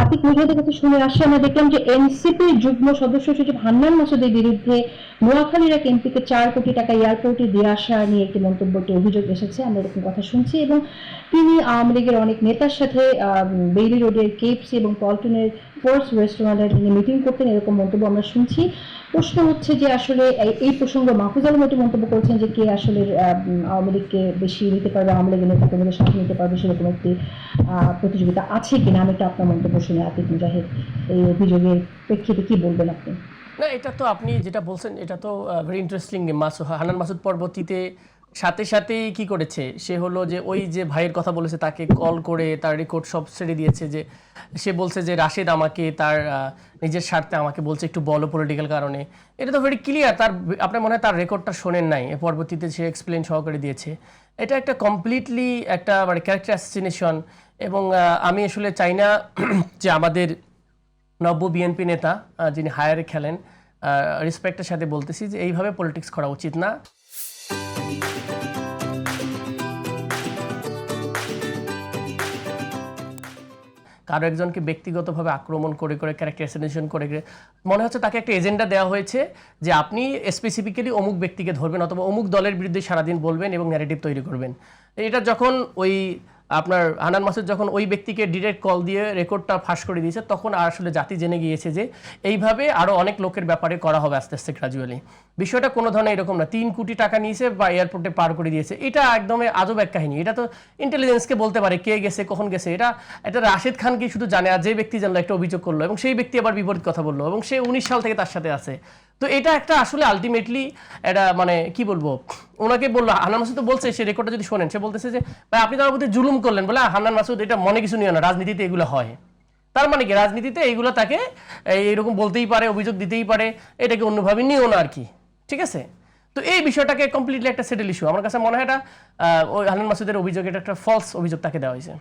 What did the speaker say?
আতিক মুজাহিদের কাছে শুনে আসছে, আমরা দেখলাম যে এনসিপির যুগ্ম সদস্য সচিব হান্নান মাসুদের বিরুদ্ধে নোয়াখালীর এক এমপিকে 4 কোটি টাকা এয়ারপোর্টে দিয়ে আসা নিয়ে একটি মন্তব্যটি অভিযোগ এসেছে। আমরা এরকম কথা শুনছি এবং তিনি আওয়ামী লীগের অনেক নেতার সাথে বেইলি রোডের কেএফসি এবং পল্টনের ফোর্স রেস্টুরেন্টে তিনি মিটিং করতেন, এরকম মন্তব্য আমরা শুনছি। প্রশ্ন হচ্ছে যে আসলে এই প্রসঙ্গ মাহফুজ আলম একটি মন্তব্য করেছেন যে কে আসলে আওয়ামী লীগকে বেশি নিতে পারবে, আওয়ামী লীগের নেতা কর্মীদের সাথে নিতে পারবে, সেরকম একটি প্রতিযোগিতা আছে কিনা। আমি একটু আপনার মন্তব্য শুনে আতিক মুজাহিদ এই অভিযোগের প্রেক্ষিতে কি বলবেন আপনি? না, এটা তো আপনি যেটা বলছেন এটা তো ভেরি ইন্টারেস্টিং। হান্নান মাসুদ পরবর্তীতে সাথে সাথেই কি করেছে, সে হলো যে ওই যে ভাইয়ের কথা বলেছে তাকে কল করে তার রেকর্ড সব ছেড়ে দিয়েছে। যে সে বলছে যে রাশেদ আমাকে তার নিজের স্বার্থে আমাকে বলছে একটু বলো পলিটিক্যাল কারণে। এটা তো ভেরি ক্লিয়ার। আপনার মনে হয় তার রেকর্ডটা শোনেন নাই, পরবর্তীতে সে এক্সপ্লেন সহকারে দিয়েছে। এটা একটা কমপ্লিটলি একটা মানে ক্যারেক্টার অ্যাসাসিনেশন। এবং আমি আসলে চাই না যে আমাদের নব্য বিএনপি নেতা যিনি হায়ারে খেলেন, রেসপেক্টের সাথে বলতেছি যে এইভাবে পলিটিক্স করা উচিত না। কারো একজনকে ব্যক্তিগতভাবে আক্রমণ করে করে ক্যারেক্টার অ্যাসাসিনেশন করে মনে হচ্ছে তাকে একটা এজেন্ডা দেওয়া হয়েছে যে আপনি স্পেসিফিক্যালি অমুক ব্যক্তিকে ধরবেন অথবা অমুক দলের বিরুদ্ধে সারাদিন বলবেন এবং ন্যারেটিভ তৈরি করবেন। এটা যখন ওই আপনার হান্নান মাসুদ যখন ওই ব্যক্তিকে ডিরেক্ট কল দিয়ে রেকর্ডটা ফাঁস করে দিয়েছে, তখন আর আসলে জাতি জেনে গিয়েছে যে এইভাবে আরও অনেক লোকের ব্যাপারে করা হবে আস্তে আস্তে গ্রাজুয়ালি। বিষয়টা কোনো ধরনের এরকম না 3 কোটি টাকা নিয়েছে বা এয়ারপোর্টে পার করে দিয়েছে, এটা একদমই আজব এক কাহিনী। এটা তো ইন্টেলিজেন্সকে বলতে পারে কে গেছে কখন গেছে। এটা রাশেদ খানকে শুধু জানে, আর যে ব্যক্তি জানলো একটা অভিযোগ করলো এবং সেই ব্যক্তি আবার বিপরীত কথা বললো এবং সে 19 সাল থেকে তার সাথে আছে। তো এটা একটা আসলে আলটিমেটলি এটা মানে কি বলবো, ওনাকে বললো হান্নান মাসুদ তো বলছে, সে রেকর্ডটা যদি শোনেন, সে বলতেছে যে ভাই আপনি তার প্রতি জুলুম করলেন বলে হান্নান মাসুদ এটা মনে কিছু নিও না, রাজনীতিতে এগুলো হয়। তার মানে কি রাজনীতিতে এইগুলো তাকে এইরকম বলতেই পারে, অভিযোগ দিতেই পারে, এটাকে অন্যভাবে নিও না আর কি। ঠিক আছে, তো এই বিষয়টাকে কমপ্লিটলি একটা সেটেল ইস্যু। আমার কাছে মনে হয় এটা ওই হান্নান মাসুদের অভিযোগ, এটা একটা ফলস অভিযোগ তাকে দেওয়া হয়েছে।